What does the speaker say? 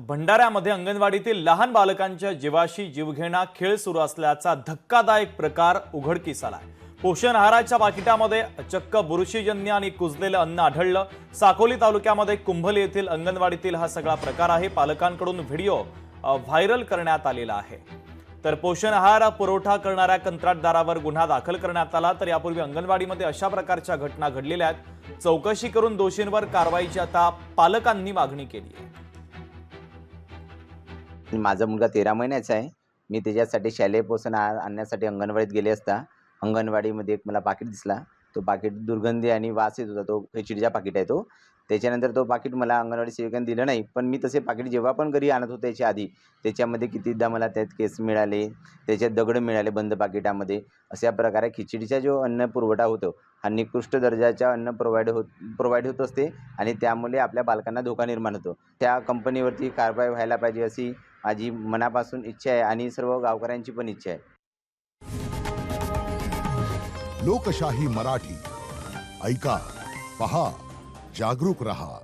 भंडाऱ्यामध्ये अंगणवाडीतील लहान बालकांच्या जीवाशी जीवघेणा खेळ सुरू असल्याचा धक्कादायक प्रकार उघडकीस आलाय। पोषण आहाराच्या पाकिटामध्ये चक्क बुरशीजन्य आणि कुजलेलं अन्न आढळलं। साकोली तालुक्यामध्ये कुंभली येथील अंगणवाडीतील हा सगळा प्रकार आहे। पालकांकडून व्हिडिओ व्हायरल करण्यात आलेला आहे। तर पोषण आहार पुरवठा करणाऱ्या कंत्राटदारावर गुन्हा दाखल करण्यात आला। तर यापूर्वी अंगणवाडीमध्ये अशा प्रकारच्या घटना घडलेल्या आहेत। चौकशी करून दोषींवर कारवाईची आता पालकांनी मागणी केली आहे। माझा मुलगा 13 महिन्याचा आहे। मी त्याच्यासाठी शालेय पोषण आहार आणण्यासाठी अंगणवाडीत गेले असता अंगणवाडीमध्ये एक मला पाकिट दिसला। तो पाकिट दुर्गंधी आणि वास येत होता। तो खिचडीचा पाकिट आहे तो। त्याच्यानंतर तो पाकिट मला अंगणवाडी सेविकांनी दिलं नाही, पण मी तसे पाकिट जेव्हा पण घरी आणत होते त्याच्या आधी त्याच्यामध्ये कितीदा मला त्यात केस मिळाले, त्याच्यात दगड मिळाले बंद पाकिटामध्ये। अशा प्रकारे खिचडीचा जो अन्न पुरवठा होतो हा निकृष्ट दर्जाचा अन्न प्रोव्हाइड होत असते आणि त्यामुळे आपल्या बालकांना धोका निर्माण होतो। त्या कंपनीवरती कारवाई व्हायला पाहिजे अशी माझी मनापासून इच्छा आहे आणि सर्व गावकऱ्यांची पण इच्छा आहे। लोकशाही मराठी ऐका, पहा, जागरूक रहा।